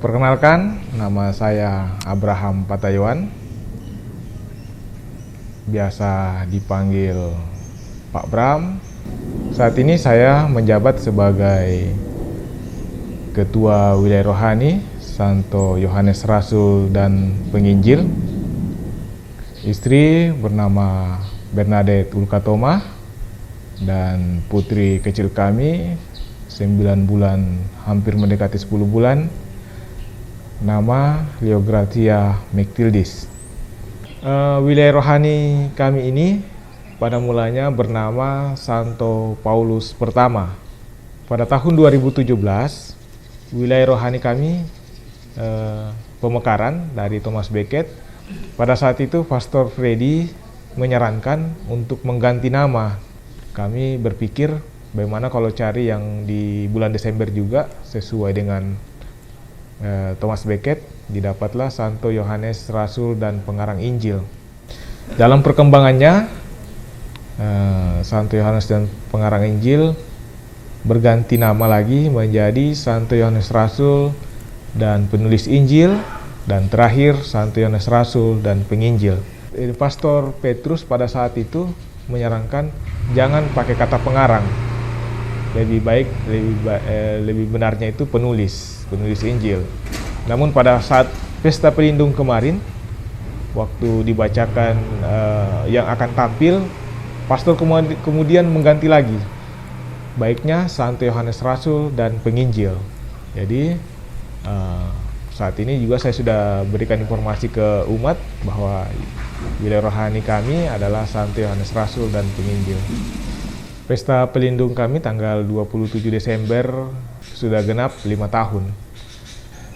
Perkenalkan, nama saya Abraham Pataywan, biasa dipanggil Pak Bram. Saat ini saya menjabat sebagai Ketua Wilayah Rohani Santo Yohanes Rasul dan Penginjil. Istri bernama Bernadette Ulkatoma dan putri kecil kami 9 bulan, hampir mendekati 10 bulan, nama Leogratia Mektildis. Wilayah rohani kami ini pada mulanya bernama Santo Paulus Pertama. Pada tahun 2017, wilayah rohani kami pemekaran dari Thomas Becket. Pada saat itu Pastor Freddy menyarankan untuk mengganti nama. Kami berpikir bagaimana kalau cari yang di bulan Desember juga sesuai dengan Thomas Becket. Didapatlah Santo Yohanes Rasul dan Pengarang Injil. Dalam perkembangannya, Santo Yohanes dan Pengarang Injil berganti nama lagi menjadi Santo Yohanes Rasul dan Penulis Injil, dan terakhir Santo Yohanes Rasul dan Penginjil. Pastor Petrus pada saat itu menyarankan jangan pakai kata pengarang, lebih benarnya itu penulis Injil. Namun pada saat Pesta Pelindung kemarin, waktu dibacakan yang akan tampil, pastor kemudian mengganti lagi, baiknya Santo Yohanes Rasul dan Penginjil. Jadi saat ini juga saya sudah berikan informasi ke umat bahwa wilayah rohani kami adalah Santo Yohanes Rasul dan Penginjil. Pesta Pelindung kami tanggal 27 Desember sudah genap 5 tahun.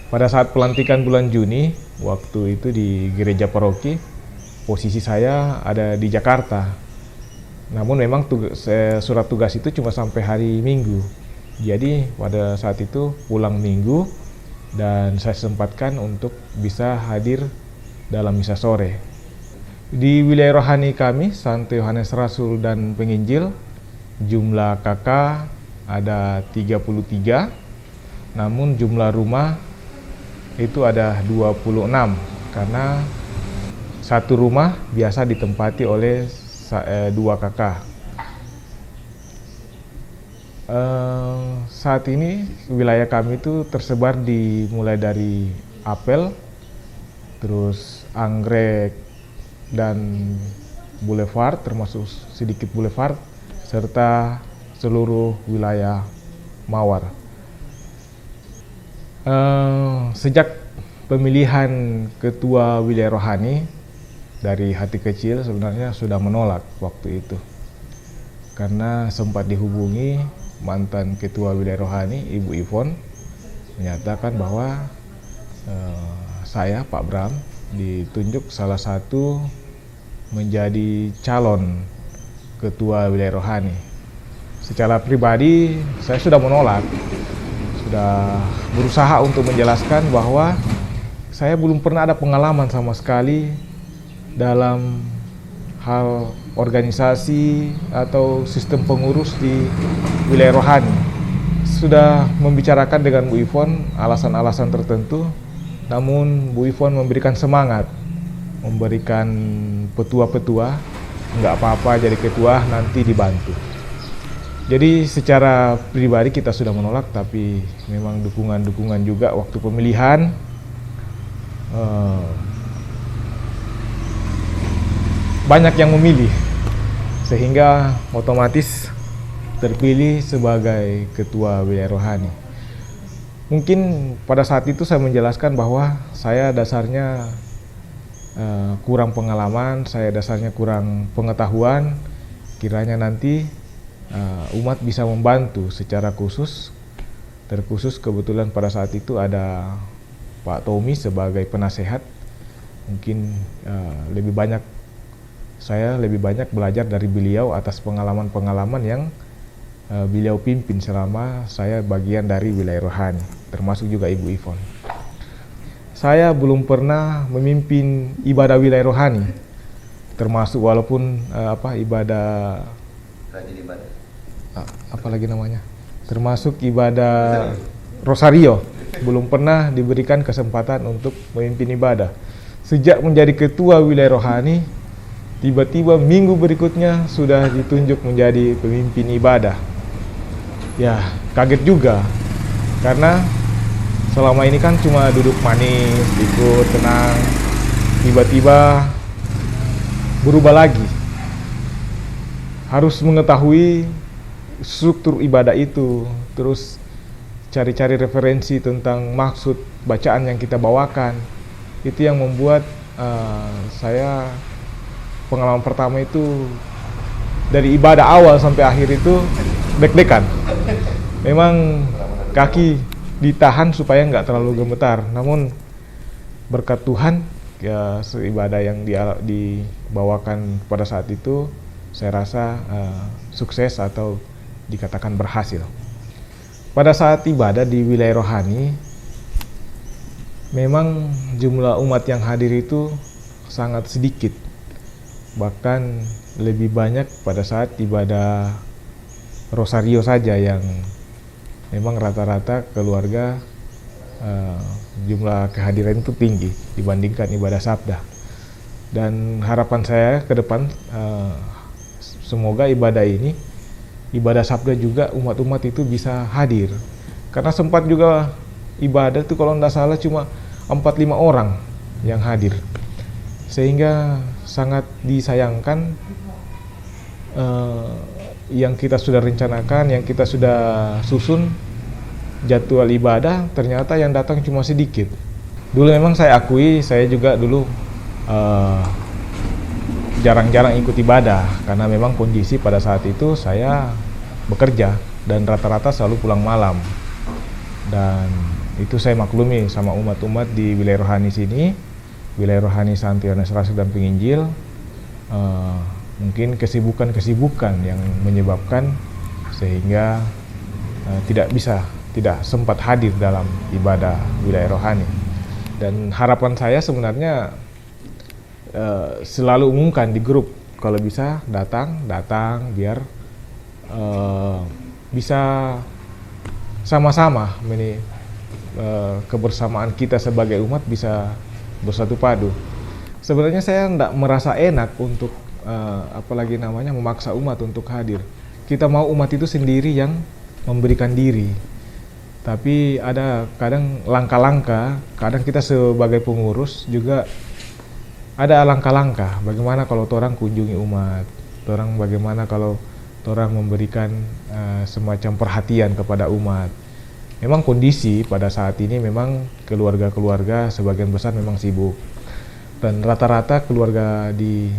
Pada saat pelantikan bulan Juni, waktu itu di gereja paroki, posisi saya ada di Jakarta. Namun memang surat tugas itu cuma sampai hari Minggu. Jadi pada saat itu pulang Minggu dan saya sempatkan untuk bisa hadir dalam misa sore. Di wilayah rohani kami, Santo Yohanes Rasul dan Penginjil, jumlah kakak ada 33, namun jumlah rumah itu ada 26, karena satu rumah biasa ditempati oleh 2 kakak. Saat ini wilayah kami itu tersebar mulai dari Apel, terus Anggrek dan Boulevard, termasuk sedikit Boulevard, serta seluruh wilayah Mawar. Sejak pemilihan ketua wilayah rohani, dari hati kecil sebenarnya sudah menolak waktu itu, karena sempat dihubungi mantan ketua wilayah rohani Ibu Ivon, menyatakan bahwa saya Pak Bram ditunjuk salah satu menjadi calon ketua wilayah rohani. Secara pribadi saya sudah menolak, sudah berusaha untuk menjelaskan bahwa saya belum pernah ada pengalaman sama sekali dalam hal organisasi atau sistem pengurus di wilayah rohani. Sudah membicarakan dengan Bu Ivon alasan-alasan tertentu, namun Bu Ivon memberikan semangat, memberikan petua-petua, nggak apa-apa jadi ketua, nanti dibantu. Jadi secara pribadi kita sudah menolak, tapi memang dukungan-dukungan juga waktu pemilihan banyak yang memilih, sehingga otomatis terpilih sebagai ketua wilayah rohani. Mungkin pada saat itu saya menjelaskan bahwa saya dasarnya kurang pengalaman, saya dasarnya kurang pengetahuan, kiranya nanti umat bisa membantu secara khusus. Terkhusus kebetulan pada saat itu ada Pak Tommy sebagai penasehat. Mungkin saya lebih banyak belajar dari beliau atas pengalaman-pengalaman yang beliau pimpin selama saya bagian dari wilayah rohani, termasuk juga Ibu Ivon. Saya belum pernah memimpin ibadah wilayah rohani, termasuk walaupun ibadah apa lagi namanya, termasuk ibadah Rosario. belum pernah diberikan kesempatan untuk memimpin ibadah. Sejak menjadi ketua wilayah rohani, tiba-tiba minggu berikutnya sudah ditunjuk menjadi pemimpin ibadah. Ya, kaget juga. Karena selama ini kan cuma duduk manis, ikut, tenang. Tiba-tiba berubah lagi. Harus mengetahui struktur ibadah itu, terus cari-cari referensi tentang maksud bacaan yang kita bawakan. Itu yang membuat saya pengalaman pertama itu dari ibadah awal sampai akhir itu deg-degan. Memang kaki ditahan supaya nggak terlalu gemetar. Namun berkat Tuhan, ya ibadah yang dibawakan pada saat itu saya rasa sukses atau dikatakan berhasil. Pada saat ibadah di wilayah rohani, memang jumlah umat yang hadir itu sangat sedikit. Bahkan lebih banyak pada saat ibadah rosario saja yang memang rata-rata keluarga jumlah kehadiran itu tinggi dibandingkan ibadah sabda. Dan harapan saya ke depan semoga ibadah sabda juga umat-umat itu bisa hadir. Karena sempat juga ibadah itu kalau tidak salah cuma 4-5 orang yang hadir. Sehingga sangat disayangkan yang kita sudah rencanakan, yang kita sudah susun jadwal ibadah, ternyata yang datang cuma sedikit. Dulu memang saya akui, saya juga dulu jarang-jarang ikut ibadah karena memang kondisi pada saat itu saya bekerja dan rata-rata selalu pulang malam. Dan itu saya maklumi sama umat-umat di wilayah rohani sini, wilayah rohani Santo Yohanes Rasul dan Penginjil, mungkin kesibukan-kesibukan yang menyebabkan sehingga tidak sempat hadir dalam ibadah wilayah rohani. Dan harapan saya sebenarnya selalu umumkan di grup, kalau bisa datang biar bisa sama-sama kebersamaan kita sebagai umat bisa bersatu padu. Sebenarnya saya tidak merasa enak untuk apalagi namanya memaksa umat untuk hadir. Kita mau umat itu sendiri yang memberikan diri. Tapi ada kadang langkah-langkah, kadang kita sebagai pengurus juga ada langkah-langkah. Bagaimana kalau orang kunjungi umat, orang bagaimana kalau orang memberikan semacam perhatian kepada umat. Memang kondisi pada saat ini memang keluarga-keluarga sebagian besar memang sibuk. Dan rata-rata keluarga di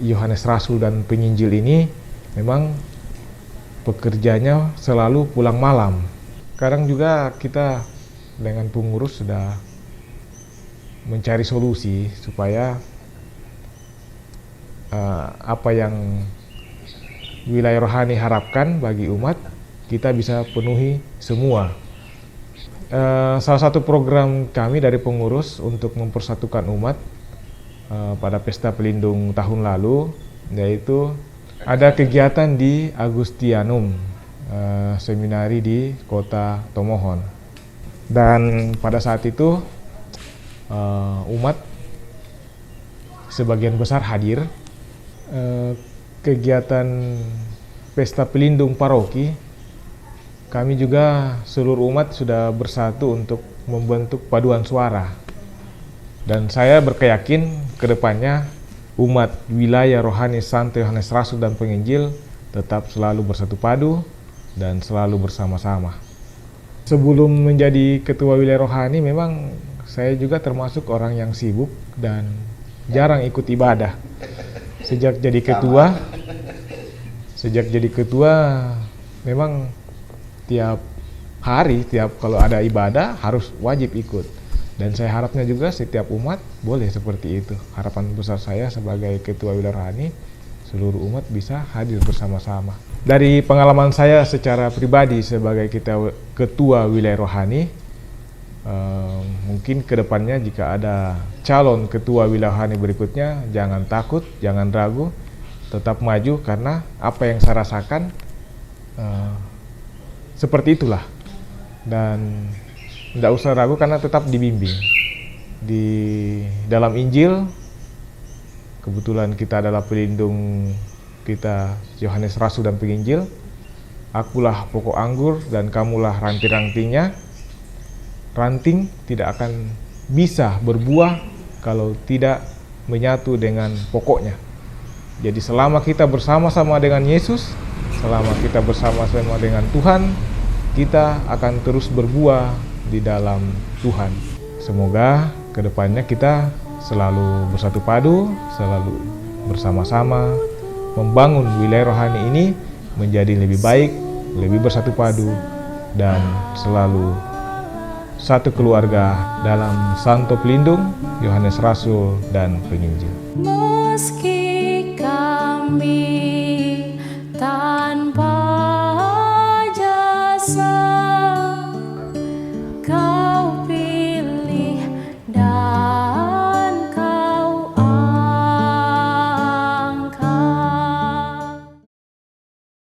Yohanes Rasul dan Penginjil ini memang pekerjanya selalu pulang malam. Kadang juga kita dengan pengurus sudah mencari solusi supaya apa yang wilayah rohani harapkan bagi umat kita bisa penuhi semua. Salah satu program kami dari pengurus untuk mempersatukan umat pada Pesta Pelindung tahun lalu, yaitu ada kegiatan di Agustianum, seminari di kota Tomohon. Dan pada saat itu umat sebagian besar hadir. Kegiatan Pesta Pelindung Paroki, kami juga seluruh umat sudah bersatu untuk membentuk paduan suara. Dan saya berkeyakin ke depannya umat wilayah rohani Santo Yohanes Rasul dan Penginjil tetap selalu bersatu padu dan selalu bersama-sama. Sebelum menjadi ketua wilayah rohani memang saya juga termasuk orang yang sibuk dan jarang ikut ibadah. Sejak jadi ketua memang tiap hari, kalau ada ibadah harus wajib ikut. Dan saya harapnya juga setiap umat boleh seperti itu. Harapan besar saya sebagai ketua wilayah rohani, seluruh umat bisa hadir bersama-sama. Dari pengalaman saya secara pribadi sebagai ketua wilayah rohani, mungkin kedepannya jika ada calon ketua wilayah rohani berikutnya, jangan takut, jangan ragu, tetap maju karena apa yang saya rasakan seperti itulah dan tidak usah ragu karena tetap dibimbing. Di dalam Injil, kebetulan kita adalah pelindung kita, Yohanes Rasul dan Penginjil. Akulah pokok anggur dan kamulah ranting-rantingnya. Ranting tidak akan bisa berbuah kalau tidak menyatu dengan pokoknya. Jadi selama kita bersama-sama dengan Yesus, selama kita bersama-sama dengan Tuhan, kita akan terus berbuah di dalam Tuhan. Semoga kedepannya kita selalu bersatu padu, selalu bersama-sama membangun wilayah rohani ini menjadi lebih baik, lebih bersatu padu, dan selalu satu keluarga dalam Santo Pelindung, Yohanes Rasul dan Penginjil.